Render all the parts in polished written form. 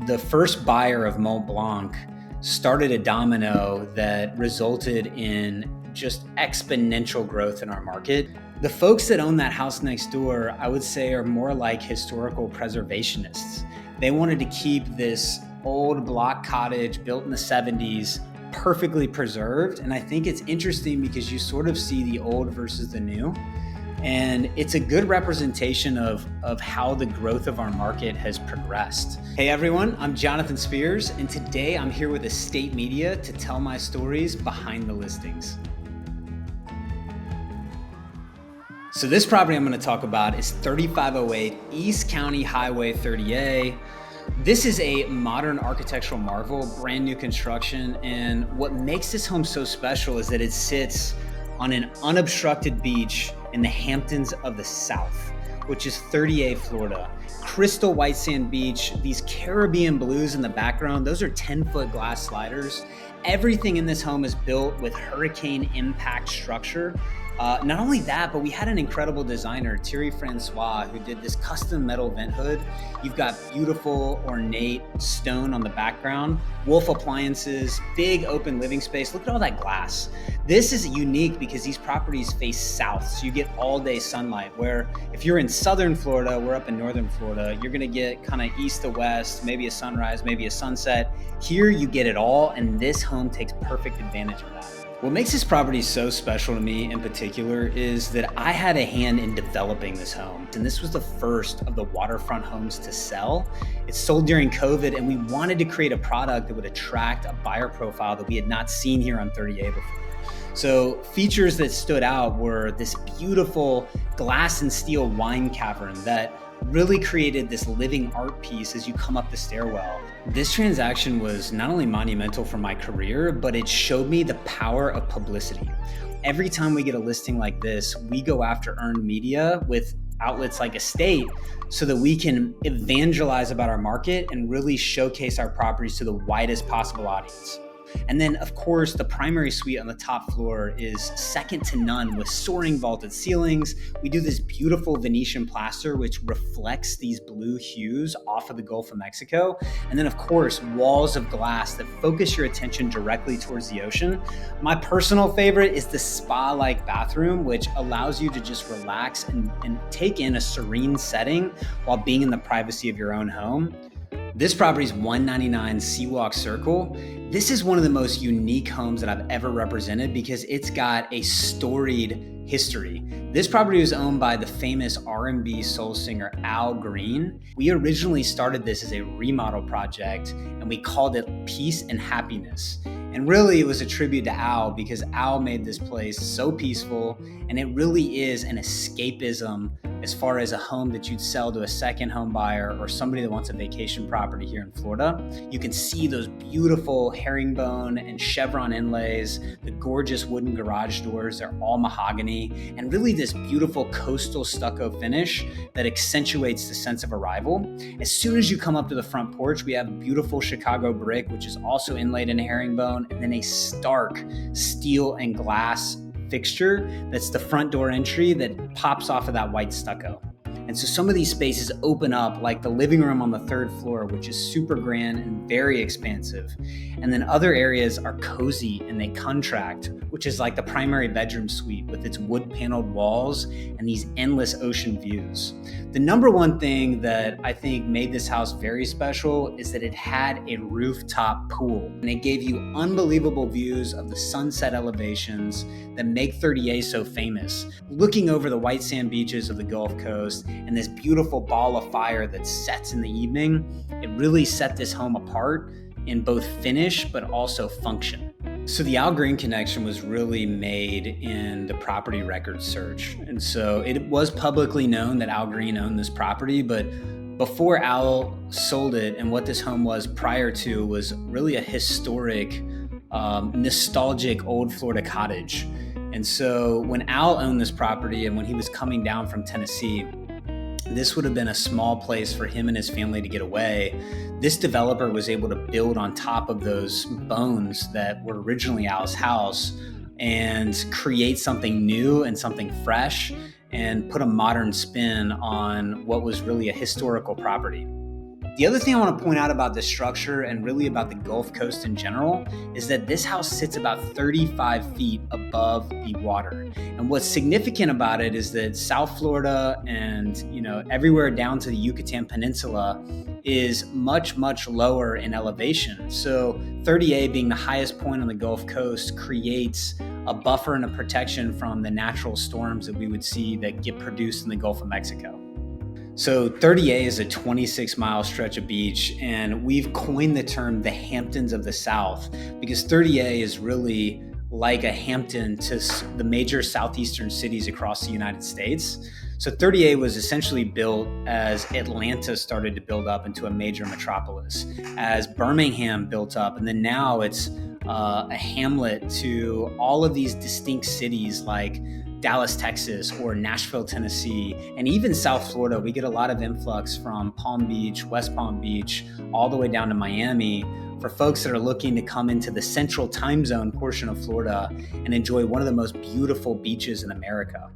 The first buyer of Mont Blanc started a domino that resulted in just exponential growth in our market. The folks that own that house next door, I would say, are more like historical preservationists. They wanted to keep this old block cottage built in the 70s perfectly preserved. And I think it's interesting because you sort of see the old versus the new. And it's a good representation of how the growth of our market has progressed. Hey everyone, I'm Jonathon Spears, and today I'm here with Estate Media to tell my stories behind the listings. So this property I'm going to talk about is 3508 East County Highway 30A. This is a modern architectural marvel, brand new construction, and what makes this home so special is that it sits on an unobstructed beach in the Hamptons of the South, which is 30A, Florida. Crystal white sand beach, these Caribbean blues in the background, those are 10-foot glass sliders. Everything in this home is built with hurricane impact structure. Not only that, but we had an incredible designer, Thierry Francois, who did this custom metal vent hood. You've got beautiful, ornate stone on the background, Wolf appliances, big open living space. Look at all that glass. This is unique because these properties face south, so you get all day sunlight, where if you're in southern Florida, we're up in northern Florida, you're gonna get kind of east to west, maybe a sunrise, maybe a sunset. Here you get it all, and this home takes perfect advantage of that. What makes this property so special to me in particular is that I had a hand in developing this home. And this was the first of the waterfront homes to sell. It sold during COVID, and we wanted to create a product that would attract a buyer profile that we had not seen here on 30A before. So features that stood out were this beautiful glass and steel wine cavern that really created this living art piece as you come up the stairwell. This transaction was not only monumental for my career, but it showed me the power of publicity. Every time we get a listing like this, we go after earned media with outlets like Estate so that we can evangelize about our market and really showcase our properties to the widest possible audience. And then, of course, the primary suite on the top floor is second to none with soaring vaulted ceilings. We do this beautiful Venetian plaster, which reflects these blue hues off of the Gulf of Mexico. And then, of course, walls of glass that focus your attention directly towards the ocean. My personal favorite is the spa-like bathroom, which allows you to just relax and take in a serene setting while being in the privacy of your own home. This property is 199 Seawwalk Circle. This is one of the most unique homes that I've ever represented because it's got a storied history. This property was owned by the famous R&B soul singer Al Green. We originally started this as a remodel project, and we called it Peace and Happiness. And really it was a tribute to Al because Al made this place so peaceful, and it really is an escapism as far as a home that you'd sell to a second home buyer or somebody that wants a vacation property here in Florida. You can see those beautiful herringbone and chevron inlays, the gorgeous wooden garage doors, they're all mahogany, and really this beautiful coastal stucco finish that accentuates the sense of arrival. As soon as you come up to the front porch, we have beautiful Chicago brick, which is also inlaid in herringbone, and then a stark steel and glass fixture that's the front door entry that pops off of that white stucco. And so some of these spaces open up, like the living room on the third floor, which is super grand and very expansive. And then other areas are cozy and they contract, which is like the primary bedroom suite with its wood paneled walls and these endless ocean views. The number one thing that I think made this house very special is that it had a rooftop pool, and it gave you unbelievable views of the sunset elevations that make 30A so famous. Looking over the white sand beaches of the Gulf Coast and this beautiful ball of fire that sets in the evening, it really set this home apart in both finish but also function. So the Al Green connection was really made in the property record search. And so it was publicly known that Al Green owned this property, but before Al sold it, and what this home was prior to was really a historic, nostalgic old Florida cottage. And so when Al owned this property and when he was coming down from Tennessee, this would have been a small place for him and his family to get away. This developer was able to build on top of those bones that were originally Al's house and create something new and something fresh and put a modern spin on what was really a historical property. The other thing I want to point out about this structure and really about the Gulf Coast in general is that this house sits about 35 feet above the water. And what's significant about it is that South Florida and, everywhere down to the Yucatan Peninsula is much, much lower in elevation. So 30A being the highest point on the Gulf Coast creates a buffer and a protection from the natural storms that we would see that get produced in the Gulf of Mexico. So 30A is a 26-mile stretch of beach, and we've coined the term the Hamptons of the South because 30A is really like a Hampton to the major southeastern cities across the United States. So 30A was essentially built as Atlanta started to build up into a major metropolis, as Birmingham built up, and then now it's a hamlet to all of these distinct cities like Dallas, Texas, or Nashville, Tennessee, and even South Florida. We get a lot of influx from Palm Beach, West Palm Beach, all the way down to Miami for folks that are looking to come into the central time zone portion of Florida and enjoy one of the most beautiful beaches in America.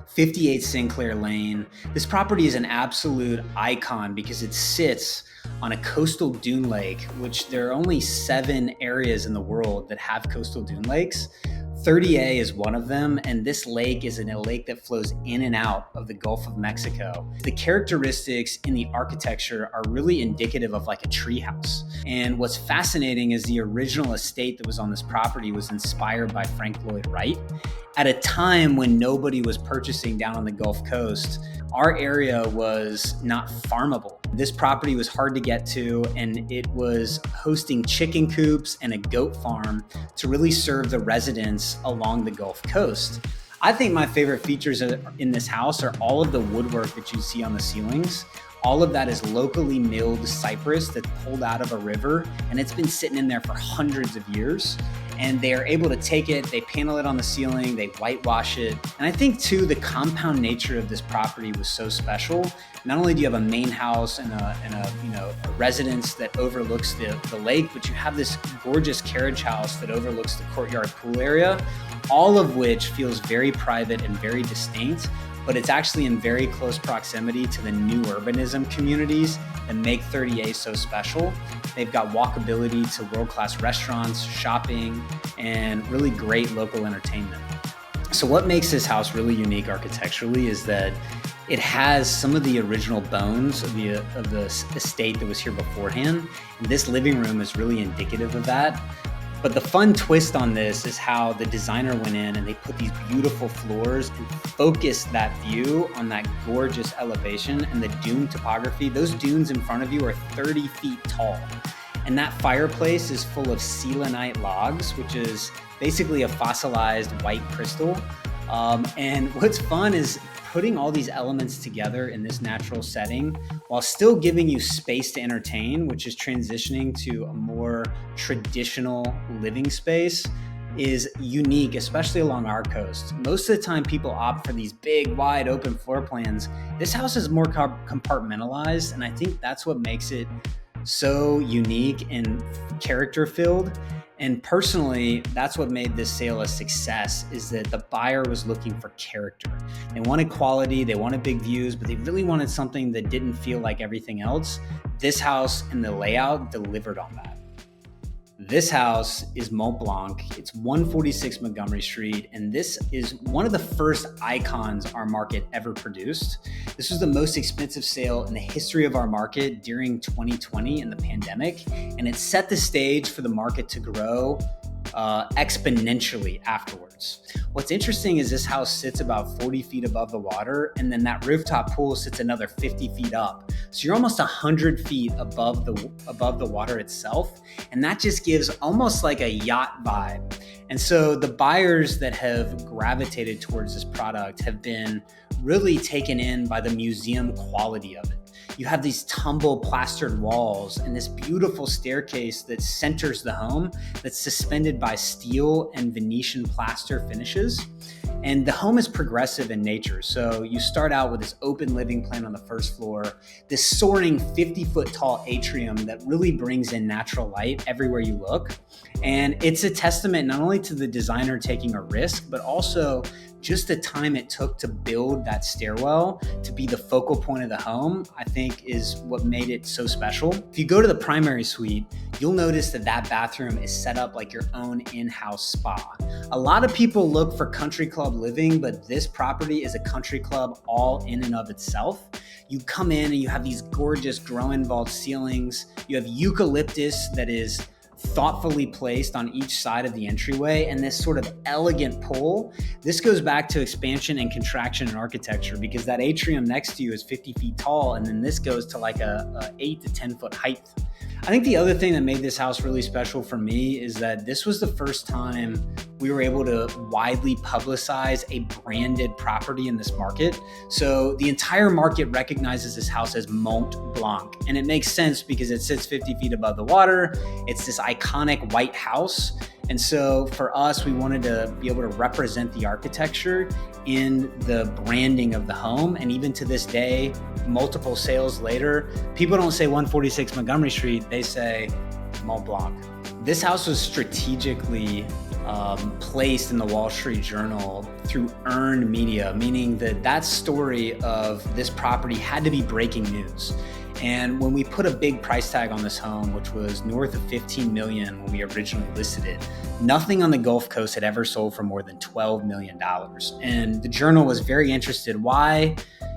58 Sinclair Lane. This property is an absolute icon because it sits on a coastal dune lake, which there are only 7 areas in the world that have coastal dune lakes. 30A is one of them, and this lake is a lake that flows in and out of the Gulf of Mexico. The characteristics in the architecture are really indicative of like a treehouse. And what's fascinating is the original estate that was on this property was inspired by Frank Lloyd Wright. At a time when nobody was purchasing down on the Gulf Coast, our area was not farmable. This property was hard to get to, and it was hosting chicken coops and a goat farm to really serve the residents along the Gulf Coast. I think my favorite features in this house are all of the woodwork that you see on the ceilings. All of that is locally milled cypress that's pulled out of a river, and it's been sitting in there for hundreds of years. And they are able to take it, they panel it on the ceiling, they whitewash it. And I think too, the compound nature of this property was so special. Not only do you have a main house and a residence that overlooks the lake, but you have this gorgeous carriage house that overlooks the courtyard pool area, all of which feels very private and very distinct, but it's actually in very close proximity to the new urbanism communities that make 30A so special. They've got walkability to world-class restaurants, shopping, and really great local entertainment. So what makes this house really unique architecturally is that it has some of the original bones of the estate that was here beforehand. And this living room is really indicative of that. But the fun twist on this is how the designer went in and they put these beautiful floors and focused that view on that gorgeous elevation and the dune topography. Those dunes in front of you are 30 feet tall. And that fireplace is full of selenite logs, which is basically a fossilized white crystal. And what's fun is putting all these elements together in this natural setting while still giving you space to entertain, which is transitioning to a more traditional living space, is unique, especially along our coast. Most of the time people opt for these big, wide open floor plans. This house is more compartmentalized, and I think that's what makes it so unique and character filled. And personally, that's what made this sale a success, is that the buyer was looking for character. They wanted quality, they wanted big views, but they really wanted something that didn't feel like everything else. This house and the layout delivered on that. This house is Mont Blanc. It's 146 Montgomery Street, and this is one of the first icons our market ever produced. This was the most expensive sale in the history of our market during 2020 and the pandemic, and it set the stage for the market to grow exponentially afterwards. What's interesting is this house sits about 40 feet above the water, and then that rooftop pool sits another 50 feet up. So you're almost 100 feet above the water itself, and that just gives almost like a yacht vibe. And so the buyers that have gravitated towards this product have been really taken in by the museum quality of it. You have these tumble plastered walls and this beautiful staircase that centers the home that's suspended by steel and Venetian plaster finishes. And the home is progressive in nature. So you start out with this open living plan on the first floor, this soaring 50-foot tall atrium that really brings in natural light everywhere you look. And it's a testament not only to the designer taking a risk, but also just the time it took to build that stairwell to be the focal point of the home, I think is what made it so special. If you go to the primary suite, you'll notice that that bathroom is set up like your own in-house spa. A lot of people look for country club living, but this property is a country club all in and of itself. You come in and you have these gorgeous grow-in vault ceilings. You have eucalyptus that is thoughtfully placed on each side of the entryway, and this sort of elegant pull. This goes back to expansion and contraction in architecture, because that atrium next to you is 50 feet tall, and then this goes to like a 8 to 10 foot height. I think the other thing that made this house really special for me is that this was the first time we were able to widely publicize a branded property in this market. So the entire market recognizes this house as Mont Blanc, and it makes sense because it sits 50 feet above the water. It's this iconic white house. And so for us, we wanted to be able to represent the architecture in the branding of the home. And even to this day, multiple sales later, people don't say 146 Montgomery Street, they say Mont Blanc. This house was strategically placed in the Wall Street Journal through earned media, meaning that that story of this property had to be breaking news. And when we put a big price tag on this home, which was north of 15 million when we originally listed it, nothing on the Gulf Coast had ever sold for more than $12 million. And the Journal was very interested. Why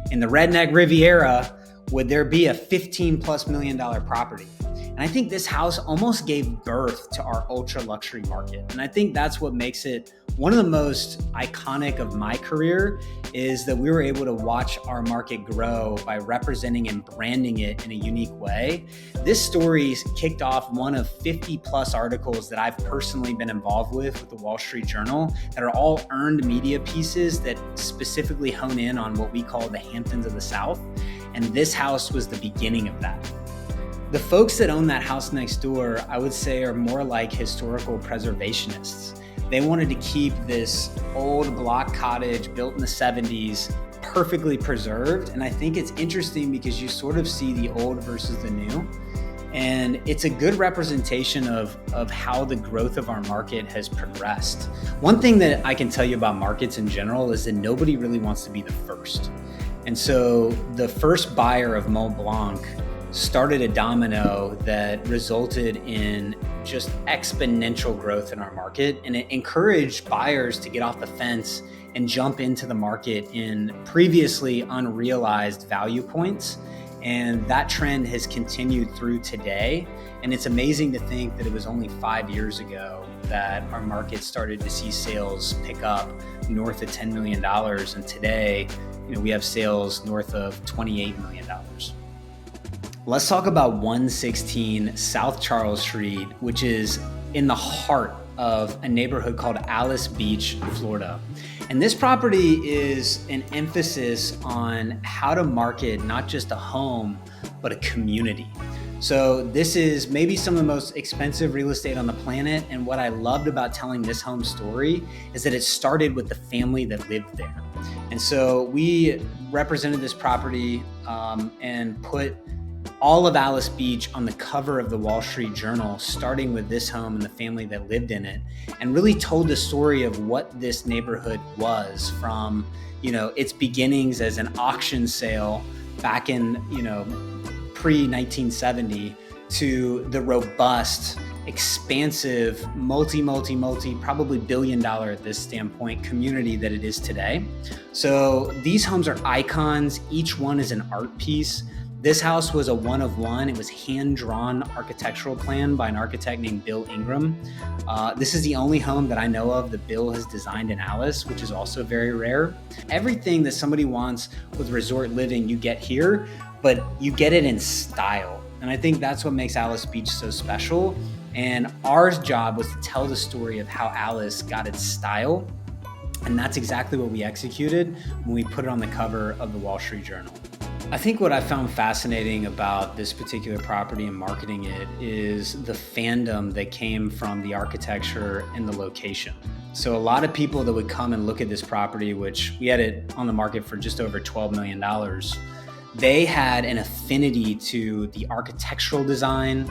in the Redneck Riviera would there be a $15+ million property? And I think this house almost gave birth to our ultra luxury market. And I think that's what makes it one of the most iconic of my career, is that we were able to watch our market grow by representing and branding it in a unique way. This story kicked off one of 50+ articles that I've personally been involved with the Wall Street Journal, that are all earned media pieces that specifically hone in on what we call the Hamptons of the South. And this house was the beginning of that. The folks that own that house next door, I would say, are more like historical preservationists. They wanted to keep this old block cottage built in the 70s perfectly preserved. And I think it's interesting because you sort of see the old versus the new. And it's a good representation of how the growth of our market has progressed. One thing that I can tell you about markets in general is that nobody really wants to be the first. And so the first buyer of Mont Blanc started a domino that resulted in just exponential growth in our market. And it encouraged buyers to get off the fence and jump into the market in previously unrealized value points. And that trend has continued through today. And it's amazing to think that it was only 5 years ago that our market started to see sales pick up north of $10 million. And today, we have sales north of $28 million. Let's talk about 116 South Charles Street, which is in the heart of a neighborhood called Alice Beach, Florida. And this property is an emphasis on how to market not just a home, but a community. So this is maybe some of the most expensive real estate on the planet. And what I loved about telling this home story is that it started with the family that lived there. And so we represented this property and put all of Alice Beach on the cover of the Wall Street Journal, starting with this home and the family that lived in it, and really told the story of what this neighborhood was from, its beginnings as an auction sale back in, pre-1970 to the robust, expansive, multi, probably $1 billion at this standpoint community that it is today. So these homes are icons. Each one is an art piece. This house was a one of one. It was hand-drawn architectural plan by an architect named Bill Ingram. This is the only home that I know of that Bill has designed in Alice, which is also very rare. Everything that somebody wants with resort living, you get here, but you get it in style. And I think that's what makes Alice Beach so special. And our job was to tell the story of how Alice got its style. And that's exactly what we executed when we put it on the cover of the Wall Street Journal. I think what I found fascinating about this particular property and marketing it is the fandom that came from the architecture and the location. So a lot of people that would come and look at this property, which we had it on the market for just over $12 million, they had an affinity to the architectural design,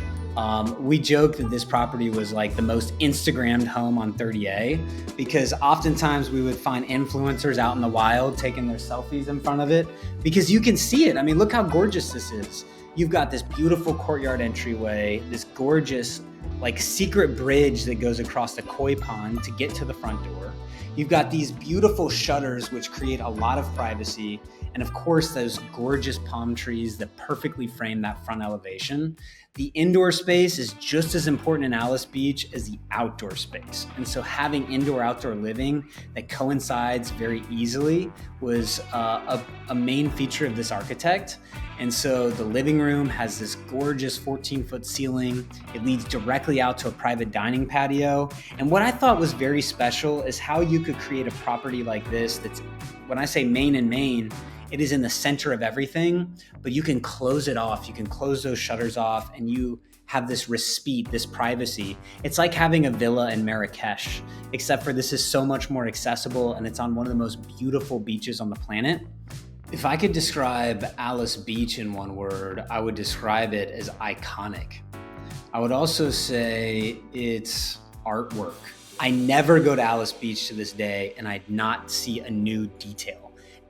We joke that this property was like the most Instagrammed home on 30A because oftentimes we would find influencers out in the wild taking their selfies in front of it because you can see it. I mean, look how gorgeous this is. You've got this beautiful courtyard entryway, this gorgeous like secret bridge that goes across the koi pond to get to the front door. You've got these beautiful shutters which create a lot of privacy. And of course, those gorgeous palm trees that perfectly frame that front elevation. The indoor space is just as important in Alice Beach as the outdoor space. And so having indoor-outdoor living that coincides very easily was a main feature of this architect. And so the living room has this gorgeous 14-foot ceiling. It leads directly out to a private dining patio. And what I thought was very special is how you could create a property like this that's, when I say main and main, it is in the center of everything, but you can close it off. You can close those shutters off and you have this respite, this privacy. It's like having a villa in Marrakesh, except for this is so much more accessible and it's on one of the most beautiful beaches on the planet. If I could describe Alice Beach in one word, I would describe it as iconic. I would also say it's artwork. I never go to Alice Beach to this day and I not see a new detail.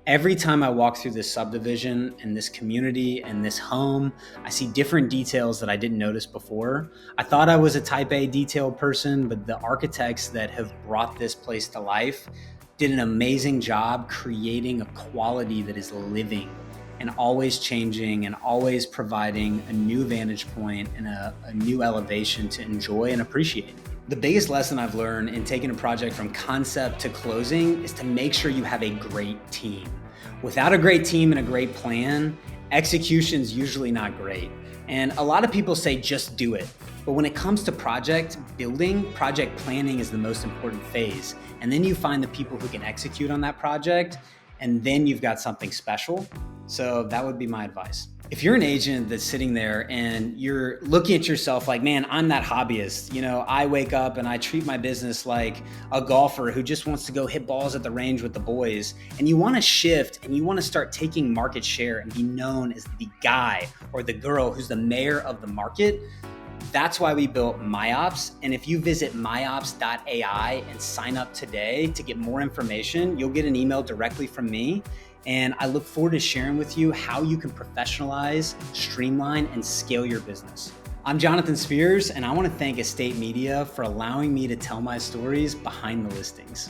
Every time I walk through this subdivision and this community and this home, I see different details that I didn't notice before. I thought I was a type A detail person, but the architects that have brought this place to life did an amazing job creating a quality that is living and always changing and always providing a new vantage point and a new elevation to enjoy and appreciate. The biggest lesson I've learned in taking a project from concept to closing is to make sure you have a great team. Without a great team and a great plan, execution's usually not great. And a lot of people say just do it. But when it comes to project building, project planning is the most important phase. And then you find the people who can execute on that project, and then you've got something special. So that would be my advice. If you're an agent that's sitting there and you're looking at yourself like, man, I'm that hobbyist. You know, I wake up and I treat my business like a golfer who just wants to go hit balls at the range with the boys. And you want to shift and you want to start taking market share and be known as the guy or the girl who's the mayor of the market. That's why we built MyOps. And if you visit myops.ai and sign up today to get more information, you'll get an email directly from me. And I look forward to sharing with you how you can professionalize, streamline, and scale your business. I'm Jonathon Spears, and I want to thank Estate Media for allowing me to tell my stories behind the listings.